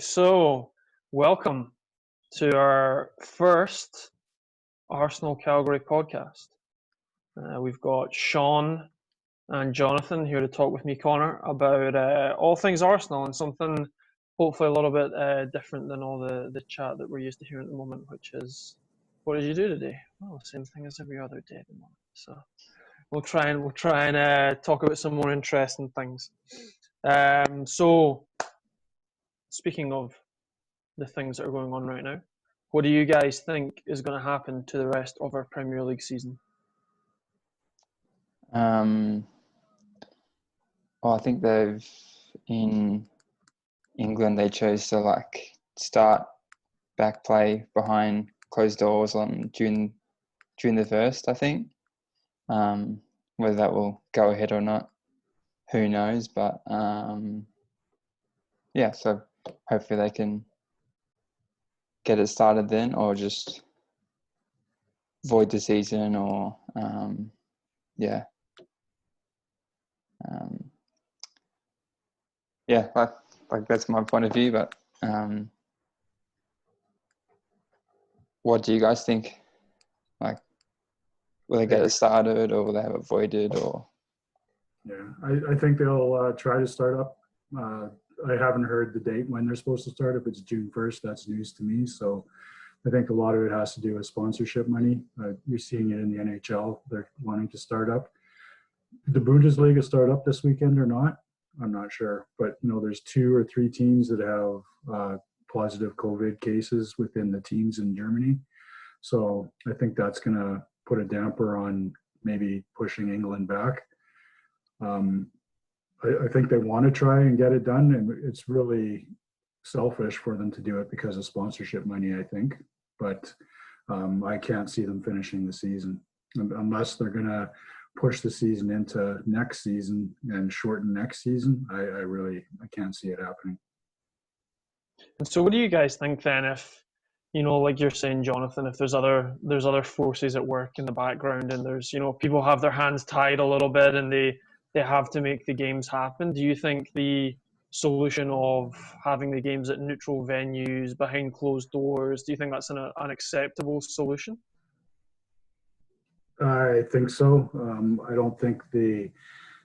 So welcome to our first Arsenal Calgary podcast. We've got Sean and Jonathan here to talk with me, Conor, about all things Arsenal and something hopefully a little bit different than all the chat that we're used to hearing at the moment, which is, what did you do today? Well, the same thing as every other day at the moment. So we'll try and talk about some more interesting things. So speaking of the things that are going on right now, what do you guys think is going to happen to the rest of our Premier League season? Well, I think in England, they chose to start back play behind closed doors on June the 1st, I think. Whether that will go ahead or not, who knows? But so hopefully they can get it started then, or just void the season, or that's my point of view. But what do you guys think? Will they get it started, or will they have it voided, or? Yeah, I think they'll try to start up. I haven't heard the date when they're supposed to start. If it's June 1st, that's news to me. So I think a lot of it has to do with sponsorship money. You're seeing it in the NHL. They're wanting to start up. Did the Bundesliga start up this weekend or not? I'm not sure. But, there's 2 or 3 teams that have positive COVID cases within the teams in Germany. So I think that's going to put a damper on maybe pushing England back. I think they want to try and get it done, and it's really selfish for them to do it because of sponsorship money, I think. But I can't see them finishing the season unless they're going to push the season into next season and shorten next season. I can't see it happening. And so what do you guys think then if, like you're saying, Jonathan, if there's other forces at work in the background and there's, people have their hands tied a little bit and they have to make the games happen? Do you think the solution of having the games at neutral venues behind closed doors, do you think that's an acceptable solution? I think so. I don't think the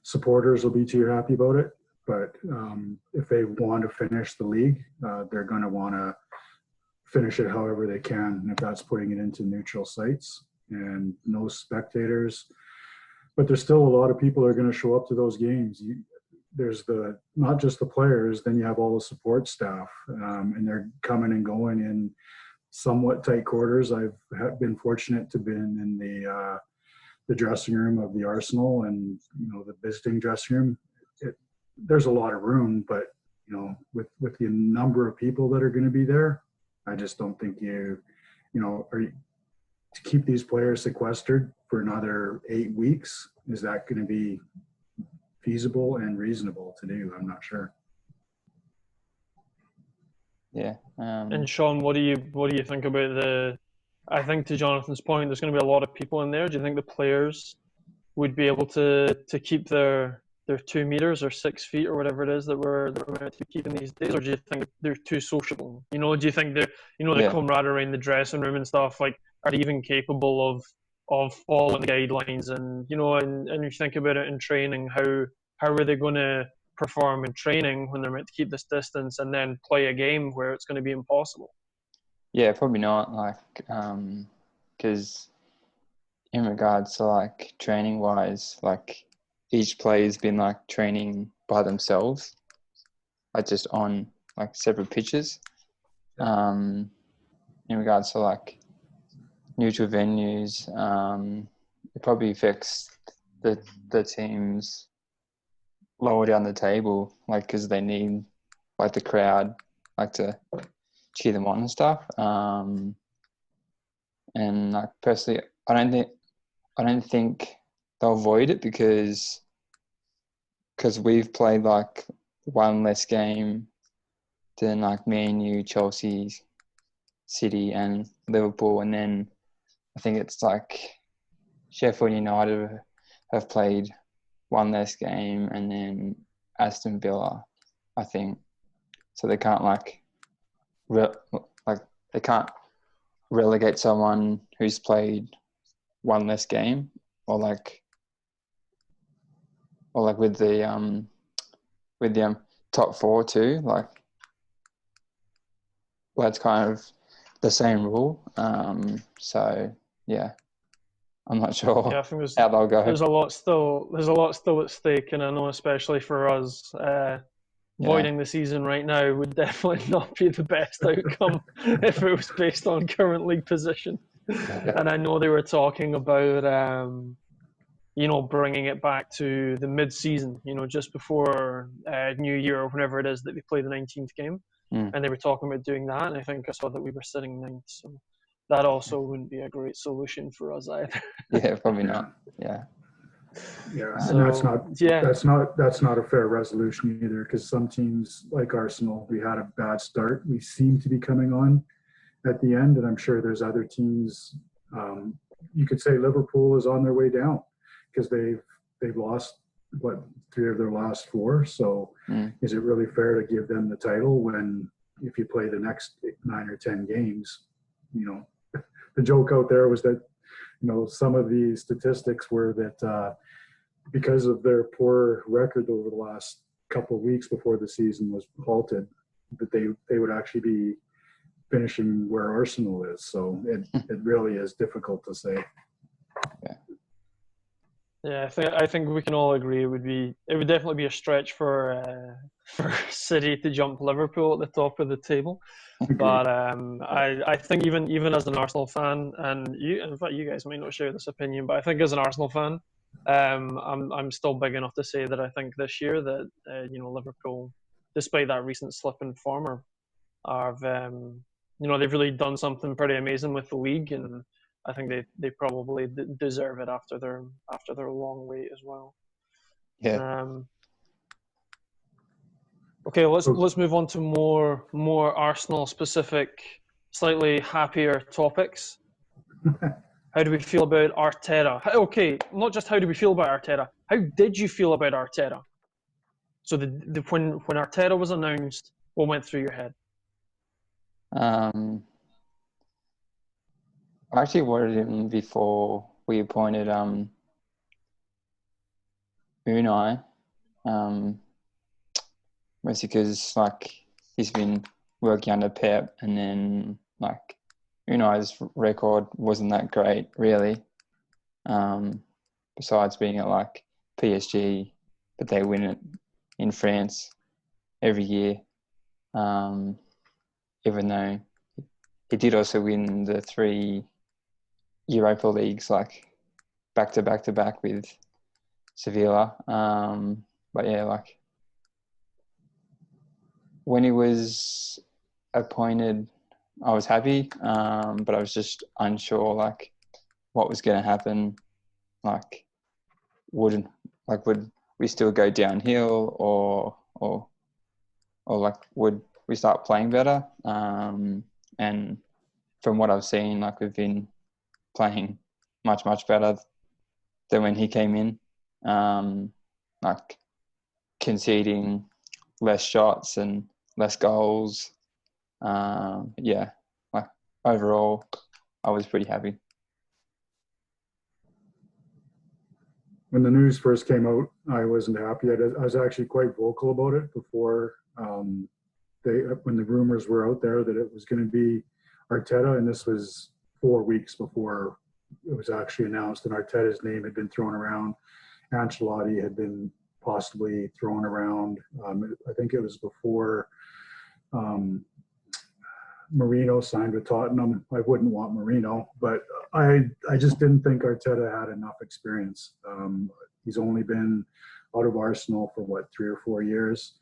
supporters will be too happy about it, but if they want to finish the league, they're going to want to finish it however they can. And if that's putting it into neutral sites and no spectators, but there's still a lot of people that are going to show up to those games. There's not just the players, then you have all the support staff, and they're coming and going in somewhat tight quarters. I've been fortunate to be in the dressing room of the Arsenal and the visiting dressing room. There's a lot of room, but with the number of people that are going to be there, I just don't think to keep these players sequestered for another 8 weeks, is that going to be feasible and reasonable to do? I'm not sure. Yeah. And Sean, what do you think about I think to Jonathan's point, there's going to be a lot of people in there. Do you think the players would be able to keep their 2 meters or 6 feet or whatever it is that we're meant to keep in these days, or do you think they're too sociable? Do you think the camaraderie in the dressing room and stuff, are they even capable of following the guidelines? And and you think about it in training, how are they going to perform in training when they're meant to keep this distance and then play a game where it's going to be impossible? Yeah, probably not. Because in regards to training wise, each player's been training by themselves, just on separate pitches. In regards to neutral venues, it probably affects the teams lower down the table, because they need the crowd to cheer them on and stuff. And personally, I don't think they'll avoid it because we've played one less game than Man U, Chelsea, City, and Liverpool, and then I think it's Sheffield United have played one less game, and then Aston Villa, I think. So they can't like they can't relegate someone who's played one less game, or like with the top four too. Like, well, that's kind of the same rule. So yeah, I'm not sure Yeah, I think how they'll go. there's a lot still at stake, and I know especially for us, voiding the season right now would definitely not be the best outcome if it was based on current league position. Yeah. And I know they were talking about bringing it back to the mid-season, just before New Year or whenever it is that they play the 19th game. And they were talking about doing that, and I think I saw that we were sitting ninth, so that also wouldn't be a great solution for us either. Yeah, probably not. Yeah. Yeah, So, and that's not a fair resolution either, because some teams like Arsenal, we had a bad start. We seem to be coming on at the end, and I'm sure there's other teams. You could say Liverpool is on their way down because they've lost 3 of their last 4. So is it really fair to give them the title when, if you play the next 9 or 10 games, the joke out there was that some of the statistics were that because of their poor record over the last couple of weeks before the season was halted, that they would actually be finishing where Arsenal is. So it really is difficult to say. Yeah, I think we can all agree it would definitely be a stretch for City to jump Liverpool at the top of the table. But I think even as an Arsenal fan, and in fact you guys might not share this opinion, but I think as an Arsenal fan, I'm still big enough to say that I think this year that Liverpool, despite that recent slip in form, they've really done something pretty amazing with the league, and I think they probably deserve it after their long wait as well. Yeah. Okay, let's move on to more Arsenal specific, slightly happier topics. How do we feel about Arteta? Okay, not just how do we feel about Arteta. How did you feel about Arteta? So when Arteta was announced, what went through your head? I actually wanted him before we appointed Unai, mostly because he's been working under Pep, and then Unai's record wasn't that great really. Besides being at PSG, but they win it in France every year. Even though he did also win the 3 Europa Leagues back to back with Sevilla. But yeah, when he was appointed, I was happy, but I was just unsure what was going to happen. Would we still go downhill, or would we start playing better? And from what I've seen, we've been playing much better than when he came in. Conceding less shots and less goals. Overall, I was pretty happy. When the news first came out, I wasn't happy. I was actually quite vocal about it before when the rumors were out there that it was going to be Arteta, and this was 4 weeks before it was actually announced, and Arteta's name had been thrown around. Ancelotti had been possibly thrown around. I think it was before Mourinho signed with Tottenham. I wouldn't want Mourinho, but I just didn't think Arteta had enough experience. He's only been out of Arsenal for 3 or 4 years,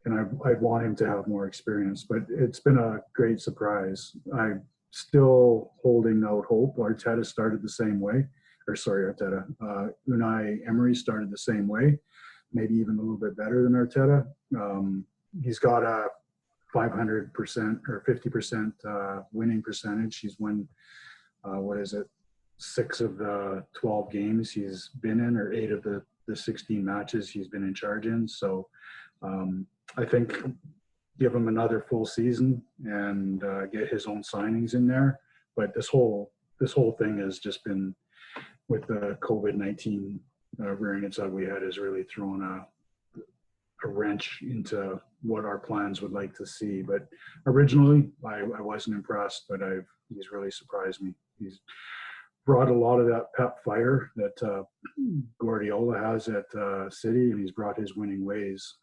and I'd want him to have more experience. But it's been a great surprise. I'm still holding out hope. Arteta started the same way. Unai Emery started the same way, maybe even a little bit better than Arteta. He's got a 500% or 50% winning percentage. He's won, 6 of the 12 games he's been in, or 8 of the 16 matches he's been in charge in. So I think give him another full season and get his own signings in there. But this whole thing has just been, with the COVID-19 rearing its ugly head, has really thrown a wrench into what our plans would like to see. But originally, I wasn't impressed, but he's really surprised me. He's brought a lot of that pep fire that Guardiola has at City, and he's brought his winning ways.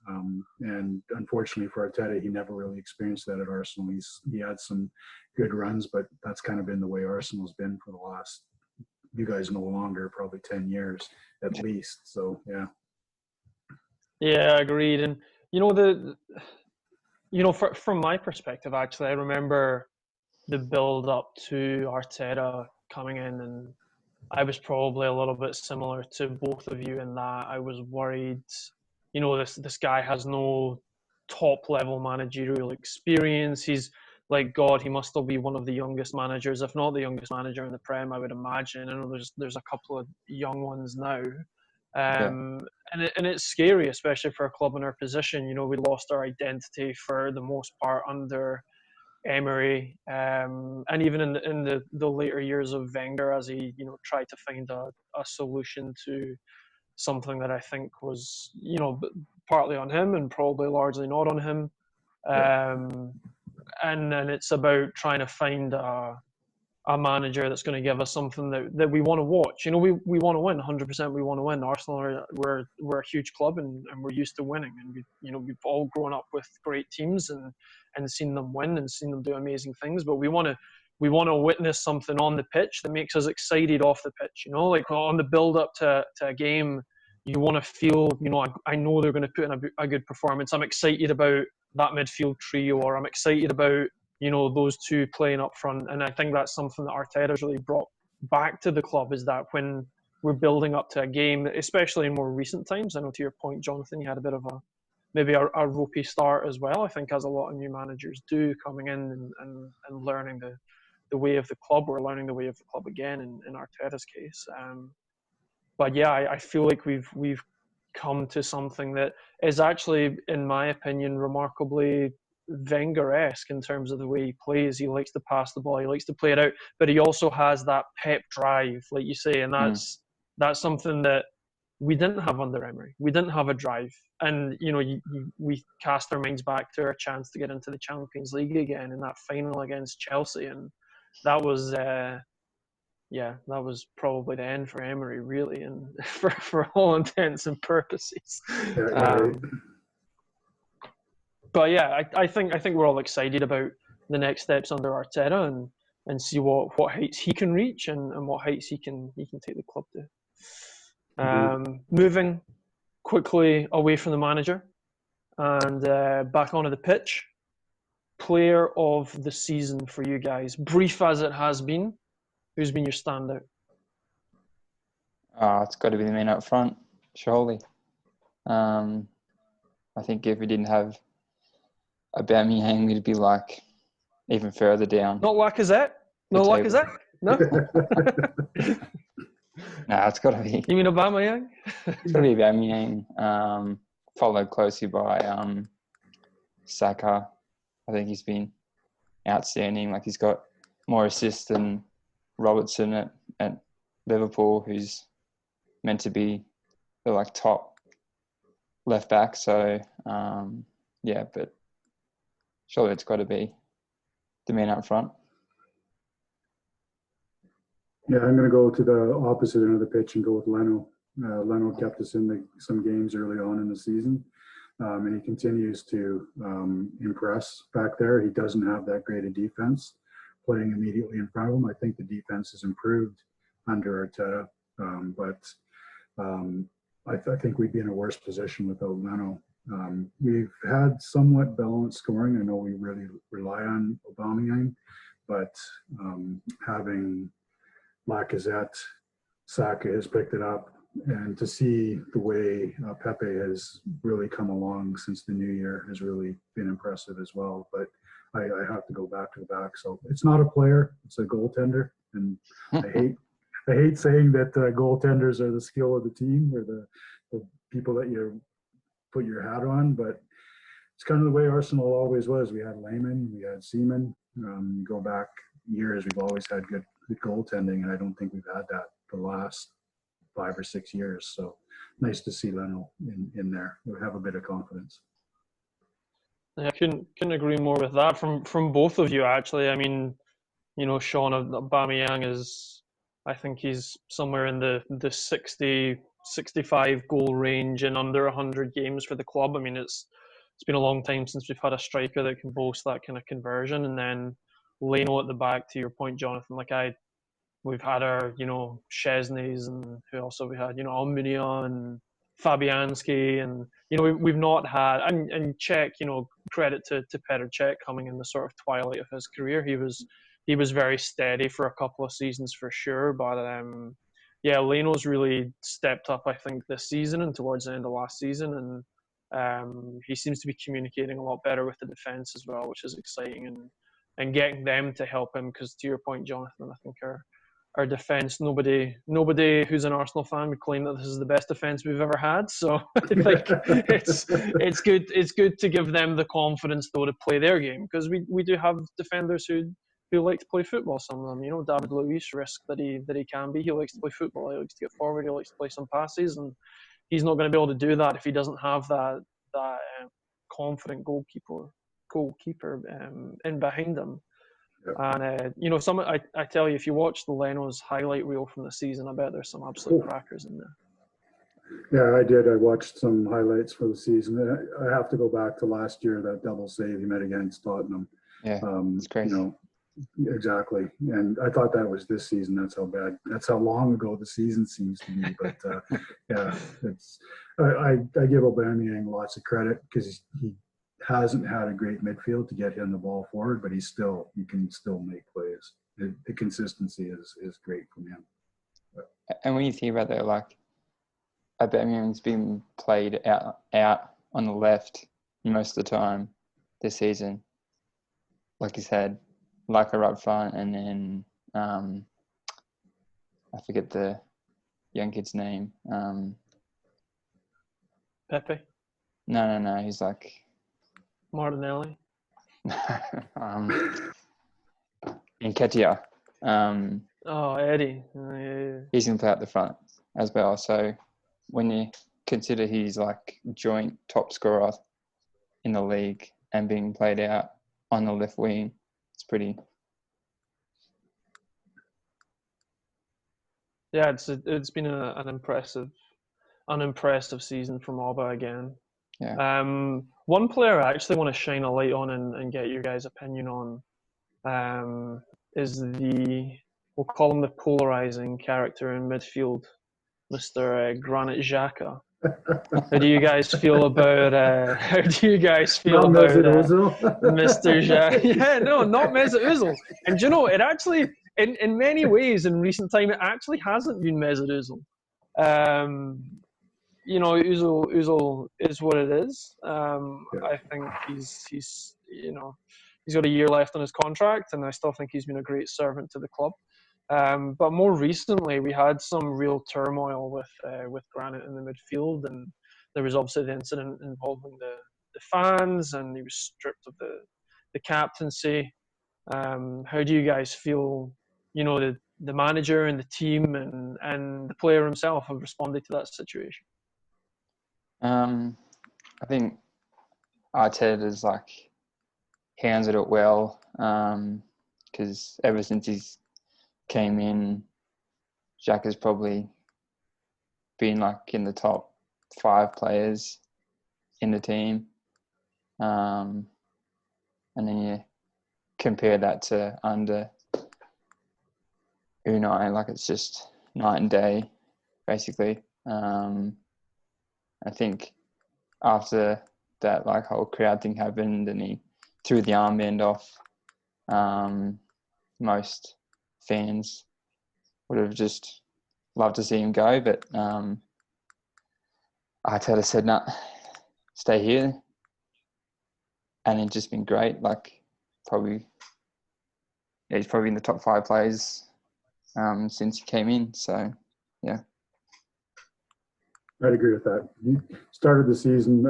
And unfortunately for Arteta, he never really experienced that at Arsenal. He had some good runs, but that's kind of been the way Arsenal's been for the last, you guys no longer, probably 10 years at least. So, yeah. Yeah, agreed. And from my perspective, actually, I remember the build up to Arteta coming in, and I was probably a little bit similar to both of you in that I was worried. This guy has no top level managerial experience. He's like, God, he must still be one of the youngest managers, if not the youngest manager in the Prem, I would imagine. I know there's a couple of young ones now. And it's scary, especially for a club in our position. We lost our identity for the most part under Emery, and even in the later years of Wenger, as he tried to find a solution to something that I think was partly on him and probably largely not on him. And then it's about trying to find a manager that's going to give us something that we want to watch. We want to win 100%. We want to win. Arsenal we're a huge club and we're used to winning, and we've all grown up with great teams and seen them win and seen them do amazing things. But we want to witness something on the pitch that makes us excited off the pitch. Like on the build up to a game, you want to feel, I know they're going to put in a good performance. I'm excited about that midfield trio, or I'm excited about those two playing up front. And I think that's something that Arteta's really brought back to the club, is that when we're building up to a game, especially in more recent times, I know to your point, Jonathan, you had a bit of maybe a ropey start as well, I think, as a lot of new managers do, coming in and learning the way of the club, or learning the way of the club again in Arteta's case. But yeah, I feel like we've come to something that is actually, in my opinion, remarkably Wenger-esque in terms of the way he plays. He likes to pass the ball, he likes to play it out, but he also has that pep drive, like you say, and that's something that we didn't have under Emery. We didn't have a drive, and we cast our minds back to our chance to get into the Champions League again in that final against Chelsea, and that was that was probably the end for Emery, really, and for all intents and purposes. But yeah, I think we're all excited about the next steps under Arteta and see what heights he can reach and what heights he can take the club to. Moving quickly away from the manager and back onto the pitch. Player of the season for you guys, brief as it has been. Who's been your standout? It's got to be the man up front, surely. I think if we didn't have Aubameyang, we'd be like even further down. Not Lacazette? No Lacazette? No? Nah, it's got to be. You mean Aubameyang? It's got to be Aubameyang, followed closely by Saka. I think he's been outstanding. Like, he's got more assists than Robertson at Liverpool, who's meant to be the top left back. So but surely it's got to be the man up front. Yeah, I'm going to go to the opposite end of the pitch and go with Leno. Leno kept us in some games early on in the season, and he continues to impress back there. He doesn't have that great a defense playing immediately in front of him. I think the defense has improved under Arteta, but I think we'd be in a worse position without Leno. We've had somewhat balanced scoring. I know we really rely on Aubameyang, but having Lacazette, Saka has picked it up, and to see the way Pepe has really come along since the new year has really been impressive as well. But I have to go back to the back. So it's not a player; it's a goaltender, and I hate saying that goaltenders are the skill of the team or the people that you put your hat on, but it's kind of the way Arsenal always was. We had Lehman, we had Seaman. You go back years, we've always had good goaltending, and I don't think we've had that the last 5 or 6 years. So nice to see Leno in there. We have a bit of confidence. Yeah, I couldn't agree more with that from both of you, actually. I mean, Sean Aubameyang is, I think he's somewhere in the 60, 65 goal range in under 100 games for the club. I mean, it's been a long time since we've had a striker that can boast that kind of conversion. And then Leno at the back, to your point, Jonathan, we've had our, Szczesny's, and who else have we had? Almunia and Fabianski, and we've not had, and Cech, credit to Petr Cech coming in the sort of twilight of his career. He was very steady for a couple of seasons for sure, but Leno's really stepped up, I think, this season and towards the end of last season, and he seems to be communicating a lot better with the defense as well, which is exciting, and getting them to help him, because to your point, Jonathan, I think our defense, nobody who's an Arsenal fan would claim that this is the best defense we've ever had. So I think it's good to give them the confidence though to play their game, because we do have defenders who like to play football. Some of them, David Luiz, risk that he can be. He likes to play football. He likes to get forward. He likes to play some passes, and he's not going to be able to do that if he doesn't have that confident goalkeeper in behind him. Yeah. And I tell you, if you watch the Leno's highlight reel from the season, I bet there's some absolute crackers in there. Yeah, I did. I watched some highlights for the season. I have to go back to last year, that double save he made against Tottenham. Yeah, it's crazy. Exactly. And I thought that was this season. That's how long ago the season seems to be. But yeah, I give Aubameyang lots of credit, because he hasn't had a great midfield to get him the ball forward, but he can still make plays. The consistency is great from him. And when you think about that, Aubameyang's been played out on the left most of the time this season. Like he's had Laka up front, and then I forget the young kid's name. Pepe? No. He's like Martinelli. Nketiah. Eddie. He's going to play out the front as well. So when you consider he's joint top scorer in the league and being played out on the left wing, it's pretty. Yeah, it's been an impressive season from Alba again. Yeah. One player I actually want to shine a light on and get your guys' opinion on is we'll call him the polarizing character in midfield, Mr. Granit Xhaka. How do you guys feel about Mr. Xhaka? Yeah, no, not Mesut Ozil. And it actually, in many ways, in recent time, it actually hasn't been Mesut Ozil. Ozil is what it is. I think he's got a year left on his contract, and I still think he's been a great servant to the club. But more recently, we had some real turmoil with Granit in the midfield, and there was obviously the incident involving the fans, and he was stripped of the captaincy. How do you guys feel? The manager and the team and the player himself have responded to that situation. I think Arteta's handled it well, because ever since he's came in, Xhaka's probably been in the top 5 players in the team. And then you compare that to under Unai, it's just night and day, basically. I think after that whole crowd thing happened and he threw the armband off, most fans would have just loved to see him go, but Arteta said, "No, stay here," and it's just been great. He's probably in the top 5 players since he came in. So, yeah. I'd agree with that. He started the season.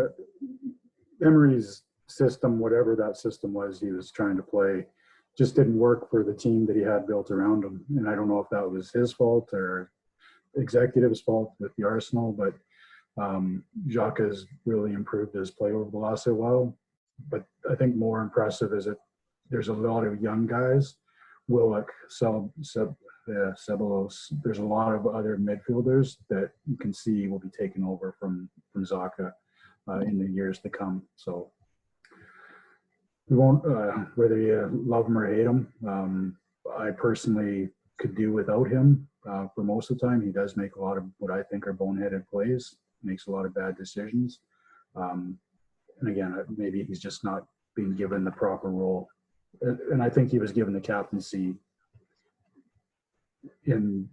Emery's system, whatever that system was he was trying to play, just didn't work for the team that he had built around him. And I don't know if that was his fault or executive's fault with the Arsenal, but Jacques has really improved his play over the last while. But I think more impressive is that there's a lot of young guys, Willock, Ceballos. There's a lot of other midfielders that you can see will be taken over from Zaka in the years to come. So we won't, whether you love him or hate him, I personally could do without him for most of the time. He does make a lot of what I think are boneheaded plays, makes a lot of bad decisions. And again, maybe he's just not being given the proper role. And I think he was given the captaincy in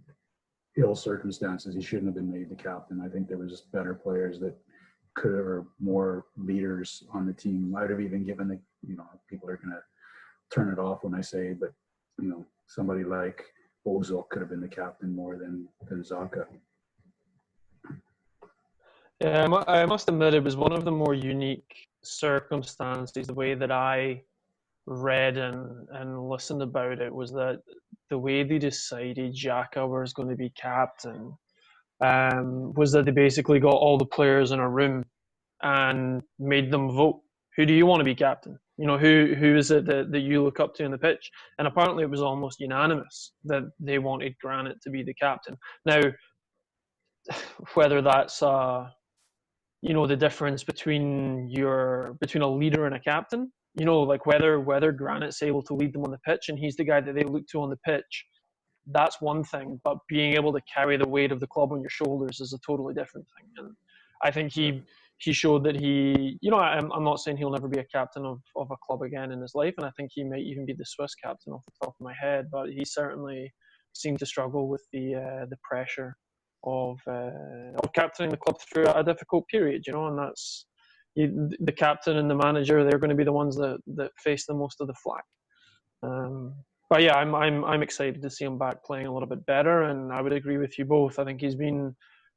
ill circumstances. He shouldn't have been made the captain. I think there was better players that could have, or more leaders on the team. I'd have even given the, people are going to turn it off when I say, but, somebody like Ozil could have been the captain more than Zaka. Yeah, I must admit it was one of the more unique circumstances. The way that I read and listened about it was that the way they decided Xhaka was going to be captain was that they basically got all the players in a room and made them vote. Who do you want to be captain? Who is it that you look up to in the pitch? And apparently it was almost unanimous that they wanted Granit to be the captain. Now, whether that's the difference between a leader and a captain, like whether Granit's able to lead them on the pitch and he's the guy that they look to on the pitch, that's one thing. But being able to carry the weight of the club on your shoulders is a totally different thing. And I think he showed that I'm not saying he'll never be a captain of a club again in his life, and I think he might even be the Swiss captain off the top of my head, but he certainly seemed to struggle with the pressure of captaining the club through a difficult period, and that's the captain and the manager. They're going to be the ones that face the most of the flack. But yeah, I'm excited to see him back playing a little bit better, and I would agree with you both. I think he's been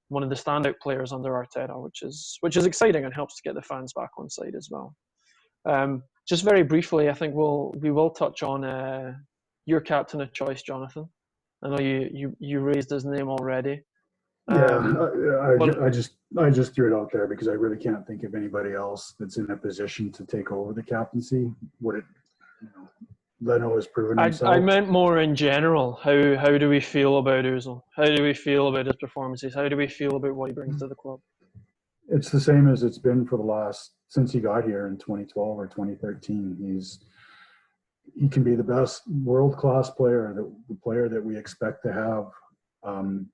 one of the standout players under Arteta, which is exciting and helps to get the fans back on side as well. Just very briefly, I think we will touch on your captain of choice, Jonathan. I know you raised his name already. I just threw it out there because I really can't think of anybody else that's in a position to take over the captaincy. Leno has proven himself. I meant more in general. How do we feel about Ozil? How do we feel about his performances? How do we feel about what he brings to the club? It's the same as it's been for since he got here in 2012 or 2013. He can be the best world-class player, the player that we expect to have, and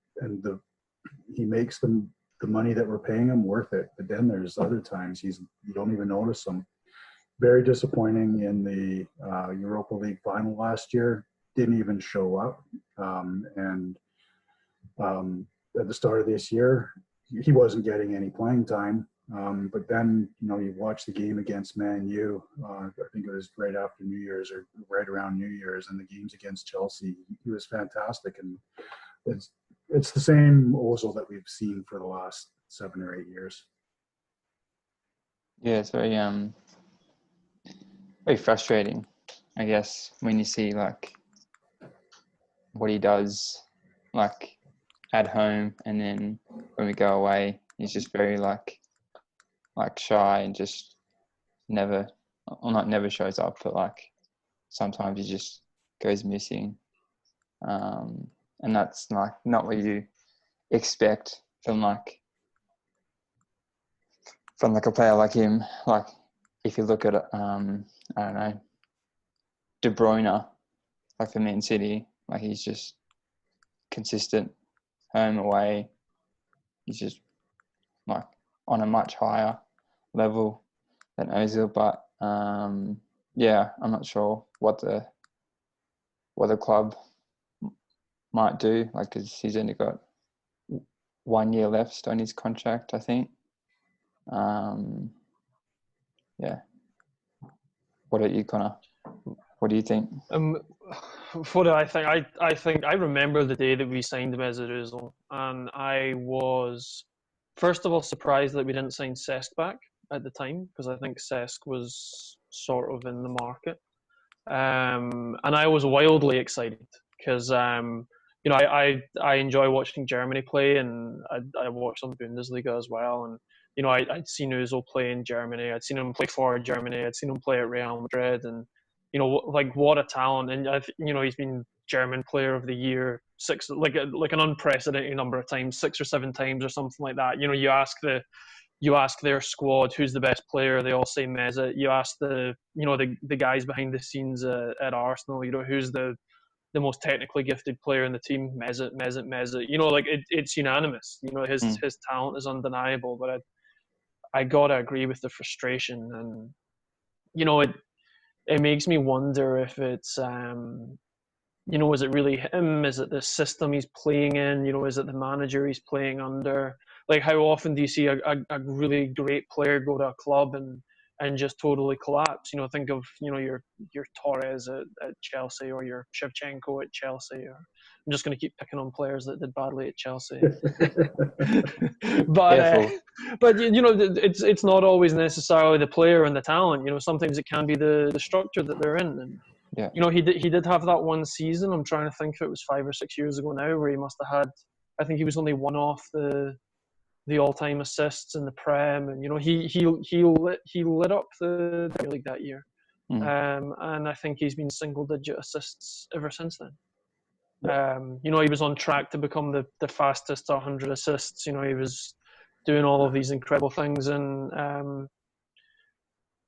he makes the money that we're paying him worth it. But then there's other times you don't even notice him. Very disappointing in the Europa League final last year. Didn't even show up. And at the start of this year, he wasn't getting any playing time. But then, you watch the game against Man U. I think it was right after New Year's or right around New Year's, and the games against Chelsea. He was fantastic. And it's the same Ozil that we've seen for the last 7 or 8 years. Yeah, it's very frustrating, I guess, when you see what he does at home, and then when we go away, he's just very shy and just never shows up, but sometimes he just goes missing, and that's not what you expect from a player like him. If you look at I don't know, De Bruyne, for Man City, he's just consistent home, away. He's just on a much higher level than Ozil. But yeah, I'm not sure what the club might do, because he's only got 1 year left on his contract, I think. Yeah. What are you, Conor? What do you think? What do I think? I think I remember the day that we signed him as a Ozil, and I was first of all surprised that we didn't sign Cesc back, at the time, because I think Cesc was sort of in the market. And I was wildly excited because I enjoy watching Germany play, and I watch some Bundesliga as well. And I'd seen Özil play in Germany. I'd seen him play for Germany. I'd seen him play at Real Madrid, and like what a talent. And he's been German Player of the Year like an unprecedented number of times, 6 or 7 times or something like that. You ask their squad who's the best player, they all say Mesut. You ask the guys behind the scenes at Arsenal, who's the most technically gifted player in the team, Mesut. It's unanimous. His talent is undeniable, but I gotta agree with the frustration, and it makes me wonder if it's is it really him? Is it the system he's playing in? Is it the manager he's playing under? Like, how often do you see a really great player go to a club and just totally collapse? Think of your Torres at Chelsea, or your Shevchenko at Chelsea. Or I'm just going to keep picking on players that did badly at Chelsea. but it's not always necessarily the player and the talent. Sometimes it can be the structure that they're in. And Yeah. he did have that one season. I'm trying to think if it was 5 or 6 years ago now, where he must have had. I think he was only one off the all-time assists in the Prem, and he lit up the Premier League that year. And I think he's been single-digit assists ever since then. He was on track to become the fastest 100 assists. He was doing all of these incredible things, and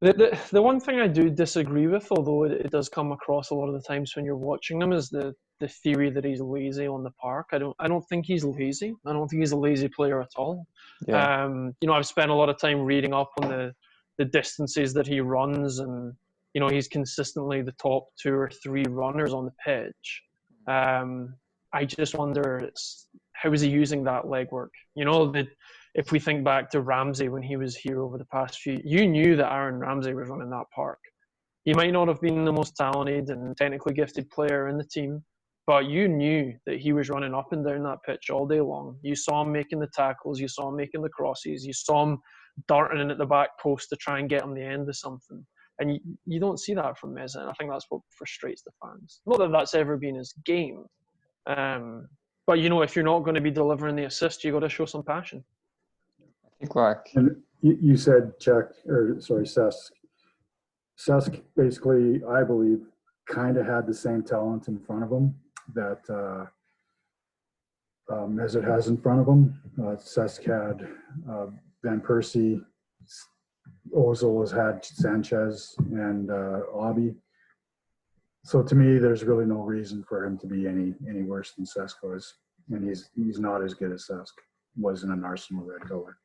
the one thing I do disagree with, although it does come across a lot of the times when you're watching him, is the theory that he's lazy on the park. I don't think he's lazy. I don't think he's a lazy player at all. Yeah. I've spent a lot of time reading up on the distances that he runs, and he's consistently the top 2 or 3 runners on the pitch. I just wonder, how is he using that legwork? If we think back to Ramsey when he was here over the past few, you knew that Aaron Ramsey was running that park. He might not have been the most talented and technically gifted player in the team, but you knew that he was running up and down that pitch all day long. You saw him making the tackles, you saw him making the crosses, you saw him darting in at the back post to try and get him the end of something. And you don't see that from Mesut, and I think that's what frustrates the fans. Not that that's ever been his game, but if you're not going to be delivering the assist, you got to show some passion. I think and you said Cesc. Cesc basically, I believe, kind of had the same talent in front of him that Mesut has in front of him. Cesc had Van Persie. Ozil has had Sanchez and Obi. So to me, there's really no reason for him to be any worse than Cesc was, and he's not as good as Cesc was in an Arsenal red color.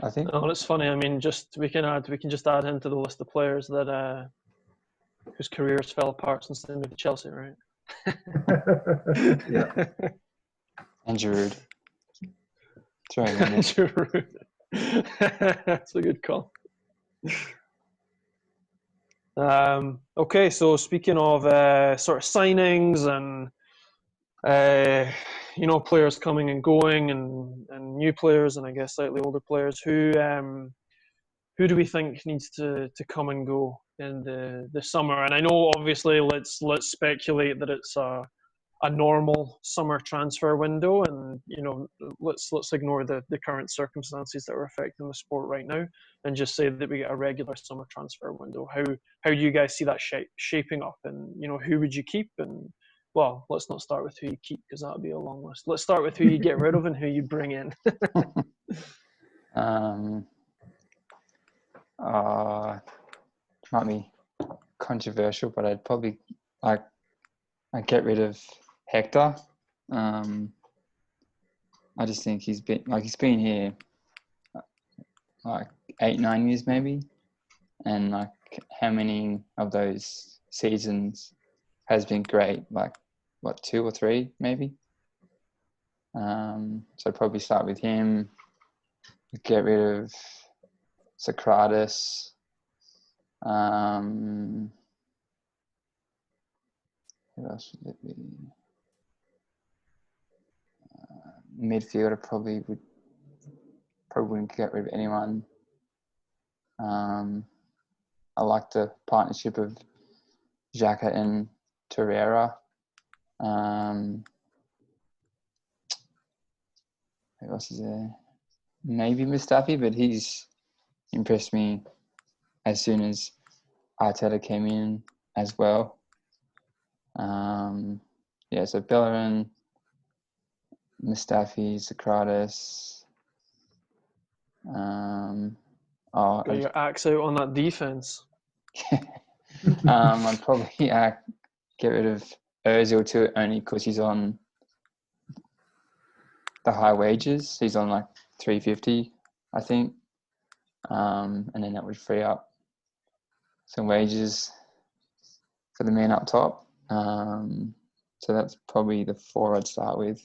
I think. Oh, it's funny. I mean, we can just add him to the list of players that whose careers fell apart since they moved to Chelsea, right? Yeah. And Giroud. Giroud. That's a good call. Okay, so speaking of sort of signings and players coming and going, and new players, and I guess slightly older players, who do we think needs to come and go in the summer? And I know, obviously, let's speculate that it's a normal summer transfer window, and let's ignore the current circumstances that are affecting the sport right now, and just say that we get a regular summer transfer window. How do you guys see that shaping up, and who would you keep? And well, let's not start with who you keep, because that would be a long list. Let's start with who you get rid of and who you bring in. Might be controversial, but I'd probably I'd get rid of Hector. I just think he's been here like 8-9 years maybe, and like how many of those seasons has been great? Like what, 2 or 3 maybe. So I'd probably start with him. Get rid of Socrates. Who else would it be? Midfielder probably wouldn't get rid of anyone. I like the partnership of Xhaka and Torreira. Who else is there? Maybe Mustafi, but he's impressed me as soon as Arteta came in as well. So Bellerin, Mustafi, Socrates. Got your axe out on that defense. I'd probably get rid of Ozil too, only because he's on the high wages. He's on like 350, I think. And then that would free up some wages for the man up top. So that's probably the 4 I'd start with.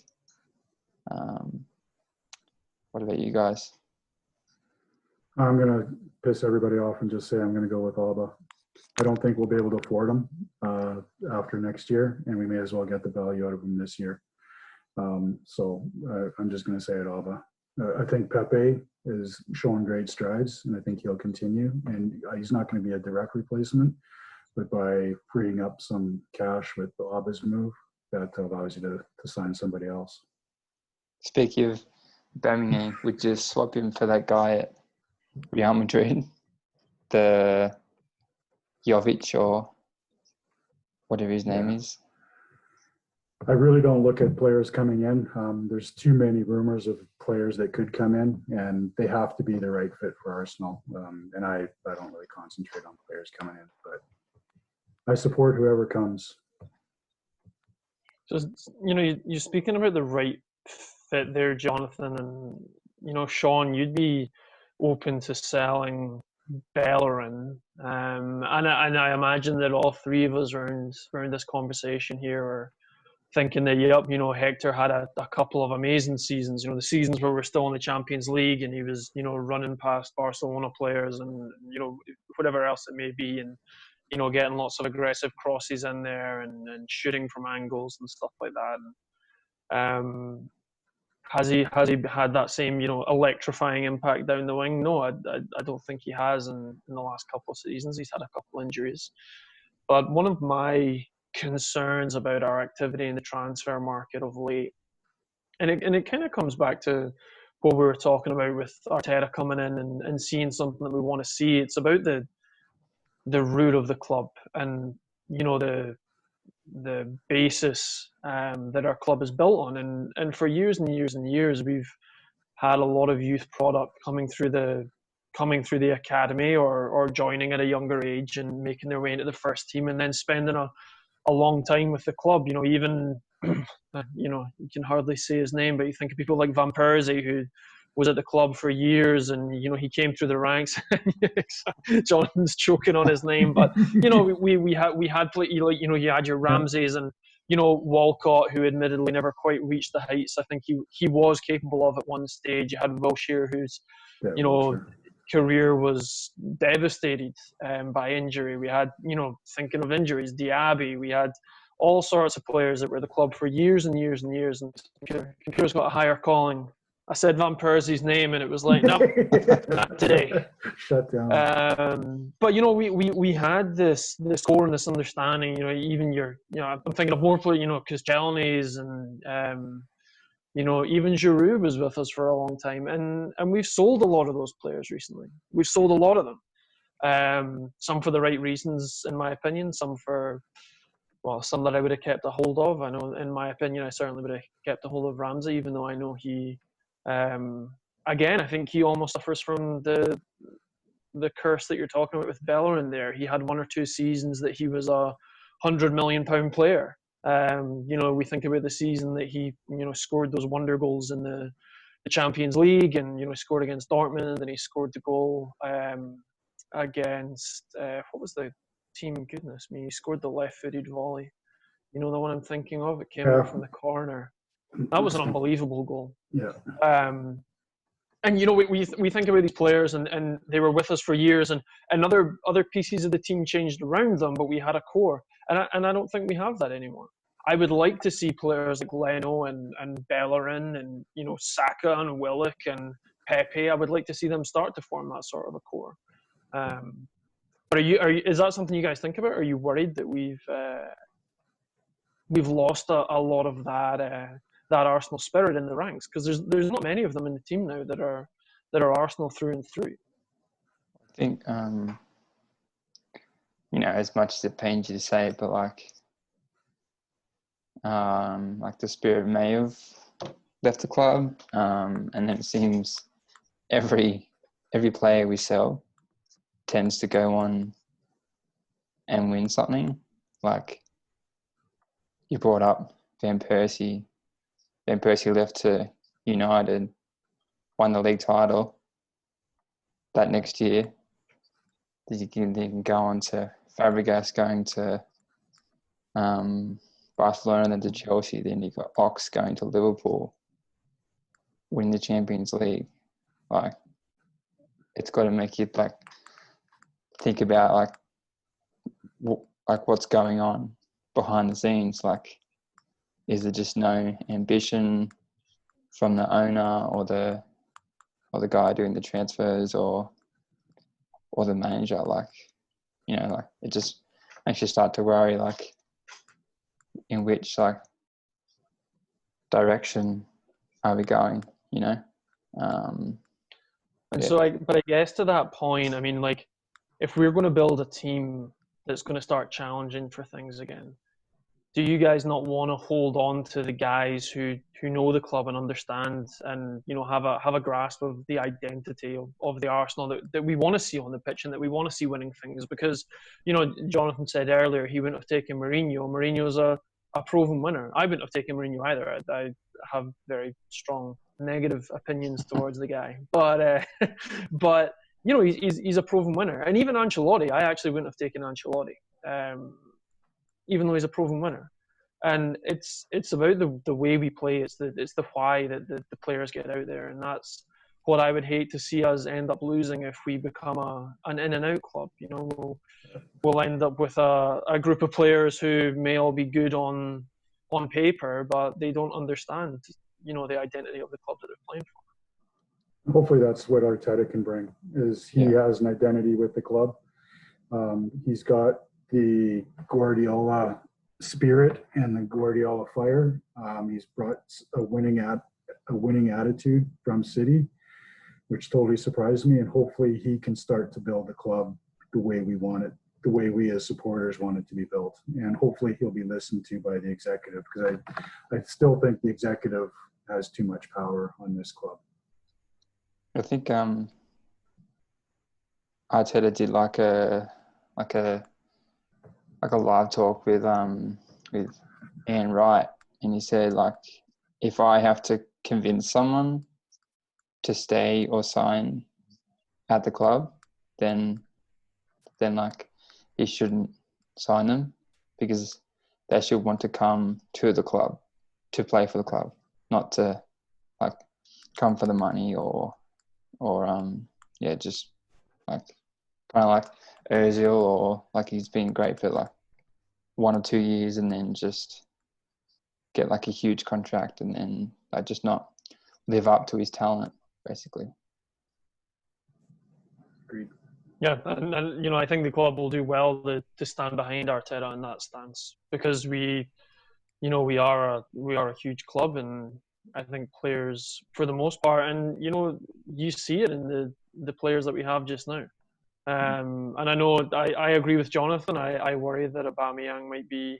What about you guys? I'm going to piss everybody off and just say I'm going to go with Alba. I don't think we'll be able to afford him after next year, and we may as well get the value out of him this year. So I'm just going to say it, Alba. I think Pepe is showing great strides, and I think he'll continue. And he's not going to be a direct replacement, but by freeing up some cash with Alba's move, that allows you to sign somebody else. Speaking of Birmingham, would you swap him for that guy at Real Madrid, the Jovic or whatever his name is? I really don't look at players coming in. There's too many rumors of players that could come in, and they have to be the right fit for Arsenal. And I don't really concentrate on players coming in, but I support whoever comes. Just, you're speaking about the right fit there, Jonathan, and, Sean, you'd be open to selling Bellerin. And I imagine that all three of us around this conversation here are thinking that, Hector had a couple of amazing seasons, the seasons where we're still in the Champions League and he was, running past Barcelona players and, whatever else it may be, and, getting lots of aggressive crosses in there and shooting from angles and stuff like that. And, has he had that same, electrifying impact down the wing? No, I don't think he has in the last couple of seasons. He's had a couple injuries. But one of my concerns about our activity in the transfer market of late, and it kind of comes back to what we were talking about with Arteta coming in and seeing something that we want to see. It's about the root of the club and the basis that our club is built on, and for years and years and years we've had a lot of youth product coming through the academy or joining at a younger age and making their way into the first team and then spending a long time with the club. Even you can hardly say his name, but you think of people like Van Persie, who was at the club for years, and he came through the ranks. Jonathan's choking on his name, but we had you had your Ramsays and Walcott, who admittedly never quite reached the heights I think he was capable of at one stage. You had Wilshere, whose career was devastated by injury. We had thinking of injuries, Diaby. We had all sorts of players that were at the club for years and years and years, and computer's got a higher calling. I said Van Persie's name, and it was like, no, not today. Shut down. But we had this core and this understanding. Even I'm thinking of more players. Koscielny's and even Giroud was with us for a long time, and we've sold a lot of those players recently. We've sold a lot of them. Some for the right reasons, in my opinion. Some that I would have kept a hold of. I know, in my opinion, I certainly would have kept a hold of Ramsey, even though I know he. Again, I think he almost suffers from the curse that you're talking about with Bellerin there. He had 1 or 2 seasons that he was a £100 million player. We think about the season that he, scored those wonder goals in the Champions League and, scored against Dortmund, and then he scored the goal against, what was the team? Goodness me, he scored the left-footed volley. The one I'm thinking of? It came out from the corner. That was an unbelievable goal. Yeah. And we think about these players, and they were with us for years, and other pieces of the team changed around them, but we had a core, and I don't think we have that anymore. I would like to see players like Leno and Bellerin and Saka and Willock and Pepe. I would like to see them start to form that sort of a core. But is that something you guys think about? Are you worried that we've lost a lot of that Arsenal spirit in the ranks? Because there's not many of them in the team now that are Arsenal through and through. I think as much as it pains you to say it, but like the spirit may have left the club, and then it seems every player we sell tends to go on and win something. Like you brought up Van Persie. Van Persie left to United, won the league title. That next year, you can go on to Fabregas going to Barcelona, then to Chelsea. Then you got Ox going to Liverpool, winning the Champions League. Like, it's got to make you like think about what's going on behind the scenes. Like, is there just no ambition from the owner or the guy doing the transfers or the manager? It just makes you start to worry, like, in which direction are we going? So I guess to that point, I mean, like, if we're going to build a team that's going to start challenging for things again, do you guys not want to hold on to the guys who know the club and understand and have a grasp of the identity of the Arsenal that we want to see on the pitch and that we want to see winning things? Because Jonathan said earlier he wouldn't have taken Mourinho. Mourinho's a proven winner. I wouldn't have taken Mourinho either. I have very strong negative opinions towards the guy, but he's a proven winner. And even Ancelotti, I actually wouldn't have taken Ancelotti. Even though he's a proven winner. And it's about the way we play. It's the why that the players get out there, and that's what I would hate to see us end up losing if we become an in and out club. We'll end up with a group of players who may all be good on paper, but they don't understand the identity of the club that they're playing for. Hopefully that's what Arteta can bring. He has an identity with the club. He's got the Guardiola spirit and the Guardiola fire. He's brought a winning attitude from City, which totally surprised me. And hopefully he can start to build the club the way we want it, the way we as supporters want it to be built. And hopefully he'll be listened to by the executive, because I still think the executive has too much power on this club. I think Arteta did like a live talk with Ian Wright, and he said, like, if I have to convince someone to stay or sign at the club, then like he shouldn't sign them, because they should want to come to the club to play for the club, not to like come for the money or just like kind of like Ozil, or like he's been great for like 1 or 2 years and then just get like a huge contract and then like just not live up to his talent, basically. Agreed. Yeah, and I think the club will do well to stand behind Arteta in that stance, because we are a huge club, and I think players for the most part, and you see it in the players that we have just now. And I know I agree with Jonathan. I worry that Aubameyang might be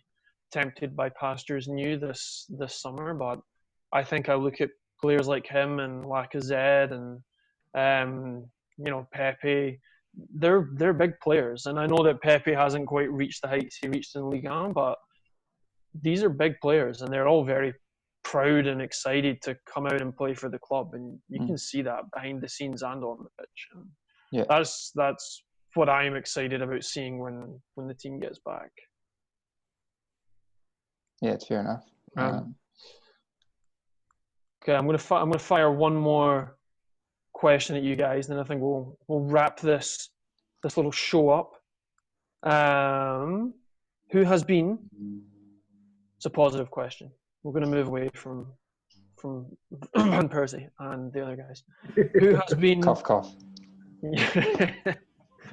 tempted by pastures new this summer, but I think I look at players like him and Lacazette and Pepe. They're big players, and I know that Pepe hasn't quite reached the heights he reached in Ligue 1, but these are big players, and they're all very proud and excited to come out and play for the club, and you can see that behind the scenes and on the pitch. And yeah, that's what I'm excited about seeing when the team gets back. Yeah, it's fair enough. Okay, I'm gonna fire one more question at you guys, and then I think we'll wrap this little show up. Who has been? It's a positive question. We're going to move away from Van Persie and the other guys. Who has been? Cough, cough.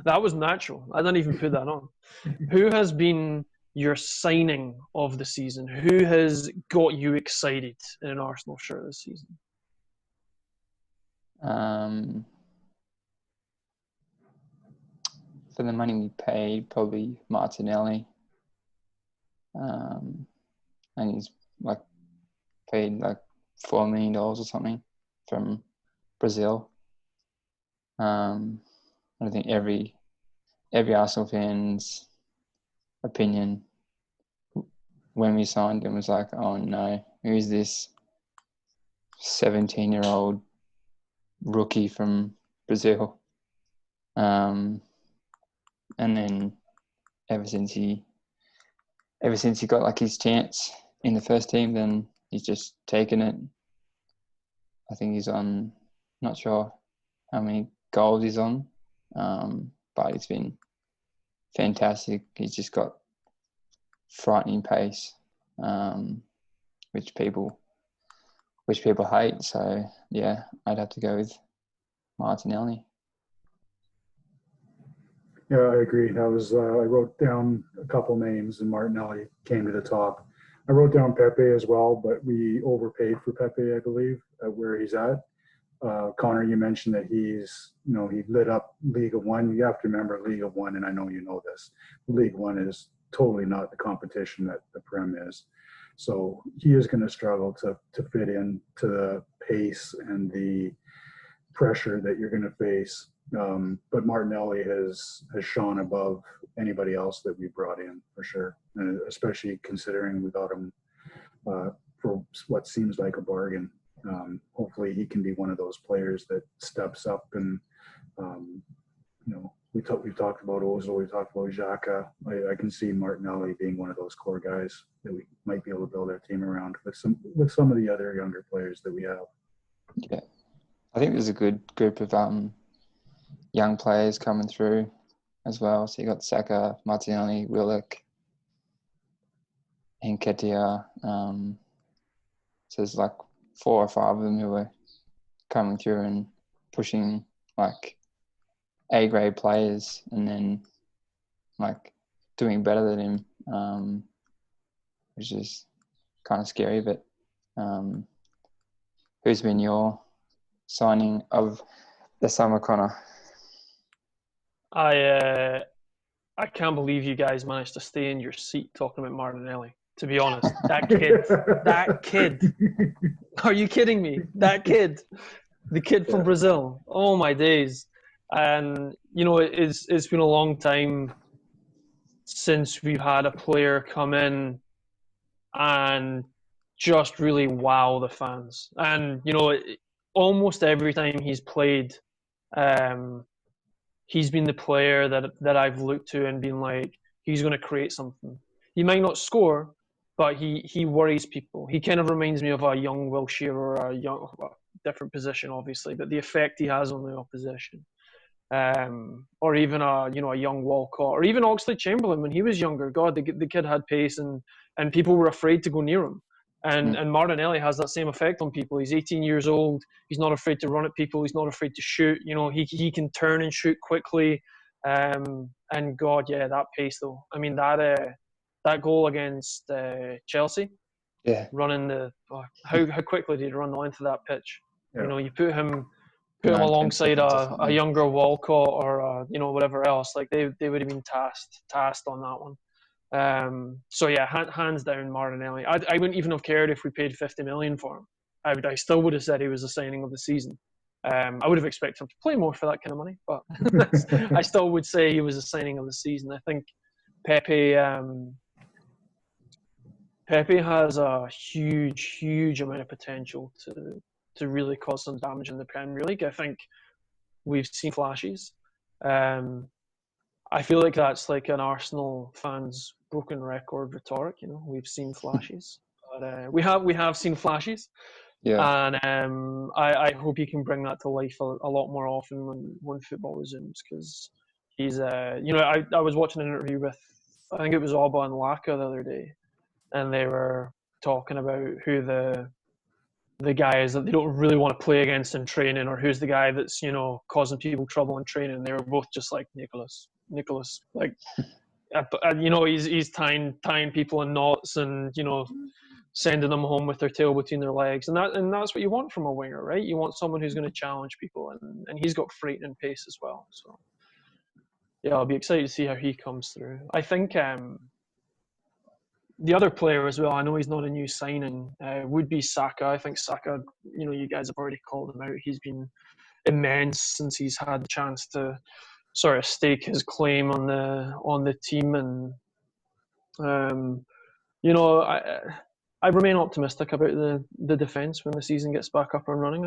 That was natural. I didn't even put that on. Who has been your signing of the season? Who has got you excited in an Arsenal shirt this season? For the money we paid, probably Martinelli. And he's like paid like $4 million or something from Brazil. I think every Arsenal fan's opinion when we signed him was like, oh no, who's this 17-year-old rookie from Brazil? And then ever since he got like his chance in the first team, then he's just taken it. I think he's on, not sure how many goals he's on, but it's been fantastic. He's just got frightening pace, which people hate. So yeah, I'd have to go with Martinelli. Yeah, I agree. That was I wrote down a couple names, and Martinelli came to the top. I wrote down Pepe as well, but we overpaid for Pepe, I believe, at where he's at. Conor, you mentioned that he lit up League of One. You have to remember League of One, and I know you know this. League One is totally not the competition that the Prem is. So he is going to struggle to fit in to the pace and the pressure that you're going to face. But Martinelli has shone above anybody else that we brought in for sure, and especially considering we got him for what seems like a bargain. Hopefully he can be one of those players that steps up and, we've talked about Ozil, we've talked about Xhaka. I can see Martinelli being one of those core guys that we might be able to build our team around with some of the other younger players that we have. Yeah, I think there's a good group of young players coming through as well. So you got Saka, Martinelli, Willock, and Nketiah. So there's like 4 or 5 of them who are coming through and pushing like A-grade players, and then like doing better than him, which is kind of scary. But who's been your signing of the summer, Conor? I can't believe you guys managed to stay in your seat talking about Martinelli. To be honest, that kid. Are you kidding me? That kid, the kid from Brazil. Oh my days! And it's been a long time since we've had a player come in and just really wow the fans. And almost every time he's played, he's been the player that I've looked to and been like, he's going to create something. He might not score, but he worries people. He kind of reminds me of a young Wilshere or a different position, obviously, but the effect he has on the opposition. Or even a young Walcott, or even Oxlade-Chamberlain when he was younger. God, the kid had pace, and people were afraid to go near him. And Martinelli has that same effect on people. He's 18 years old. He's not afraid to run at people. He's not afraid to shoot. He can turn and shoot quickly. And God, yeah, that pace though. I mean that goal against Chelsea. Yeah. Running how quickly did he run the length of that pitch? Yeah. You put him alongside a younger Walcott or whatever else, like they would have been tasked on that one. So yeah, hands down Martinelli. I wouldn't even have cared if we paid 50 million for him. I still would have said he was a signing of the season. I would have expected him to play more for that kind of money, but I still would say he was a signing of the season. I think Pepe has a huge amount of potential to really cause some damage in the Premier League. I think we've seen flashes. I feel like that's like an Arsenal fan's broken record rhetoric. We've seen flashes, but we have seen flashes. Yeah. And I hope he can bring that to life a lot more often when football resumes, because he's I was watching an interview with, I think it was Alba and Laka the other day, and they were talking about who the the guys that they don't really want to play against in training, or who's the guy that's, you know, causing people trouble in training. They were both just like Nicholas, like, you know, he's tying people in knots and, you know, sending them home with their tail between their legs, and that's what you want from a winger, right? You want someone who's going to challenge people, and he's got frightening pace as well. So yeah, I'll be excited to see how he comes through. I think the other player as well, I know he's not a new signing, would be Saka. I think Saka, you know, you guys have already called him out. He's been immense since he's had the chance to sort of stake his claim on the team, and you know, I remain optimistic about the defence when the season gets back up and running.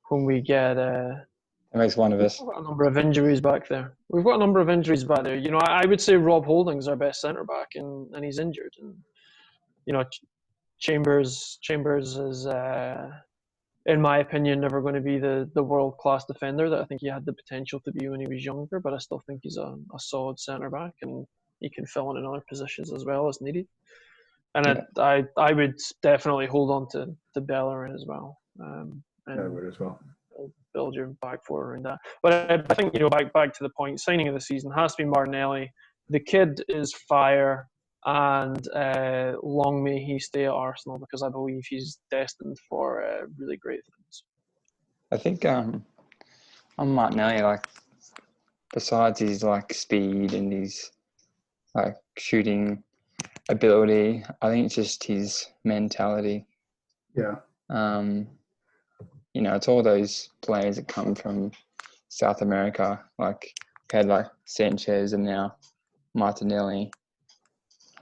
When we get It makes one of us. we've got a number of injuries back there. We've got a number of injuries back there. You know, I would say Rob Holding's our best centre back, and he's injured. And you know, Chambers is, in my opinion, never going to be the world class defender that I think he had the potential to be when he was younger. But I still think he's a solid centre back, and he can fill in other positions as well as needed. And yeah. I would definitely hold on to Bellerin as well. And I would as well. Build your back four around that. But I think, you know, back to the point, signing of the season has to be Martinelli. The kid is fire, and long may he stay at Arsenal, because I believe he's destined for really great things. I think on Martinelli, like, besides his like speed and his like shooting ability, I think it's just his mentality. Yeah. You know, it's all those players that come from South America, like had like Sanchez and now Martinelli.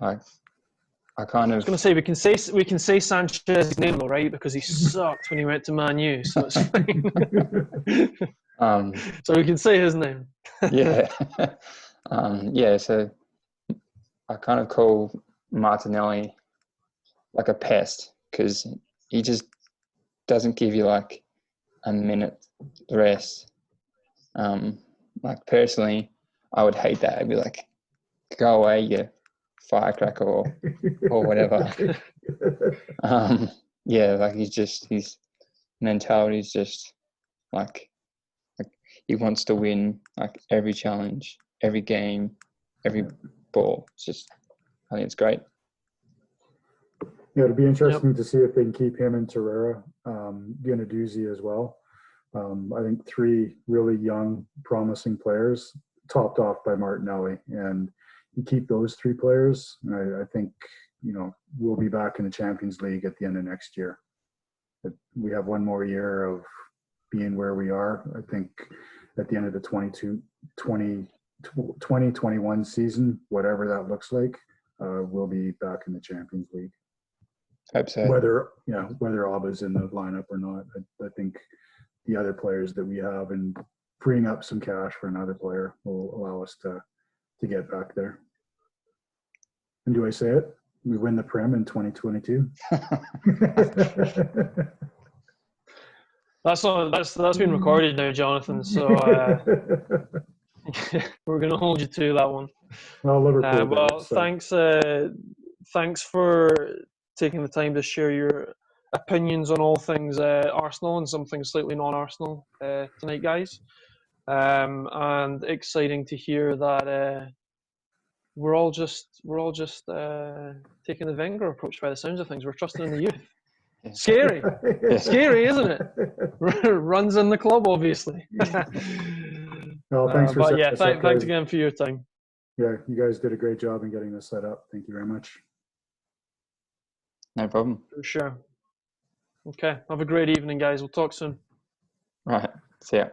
Like, I kind of. I was going to say we can say Sanchez's name though, right? Because he sucked when he went to Man U, so it's fine. So we can say his name. Yeah. Yeah. So I kind of call Martinelli like a pest, because he just doesn't give you like a minute rest. Like, personally, I would hate that. I'd be like, go away, you firecracker, or whatever. Yeah, like his mentality is just like he wants to win like every challenge, every game, every ball. It's just, I think it's great. Yeah, it'll be interesting to see if they can keep him and Torreira, Guendouzi as well. I think three really young, promising players, topped off by Martinelli. And you keep those three players, I think, you know, we'll be back in the Champions League at the end of next year. We have one more year of being where we are. I think at the end of the 2021 season, whatever that looks like, we'll be back in the Champions League. Hope so. Whether Alba's in the lineup or not, I think the other players that we have and freeing up some cash for another player will allow us to get back there. And do I say it? We win the Prem in 2022. That's been recorded now, Jonathan. So we're going to hold you to that one. Well, Liverpool. Well, thanks for taking the time to share your opinions on all things Arsenal and something slightly non-Arsenal tonight, guys. And exciting to hear that we're all just taking the Wenger approach by the sounds of things. We're trusting in the youth. Scary, scary, isn't it? Runs in the club, obviously. Well, thanks for but yeah, thanks again for your time. Yeah, you guys did a great job in getting this set up. Thank you very much. No problem. For sure. Okay, have a great evening, guys. We'll talk soon. Right. See ya.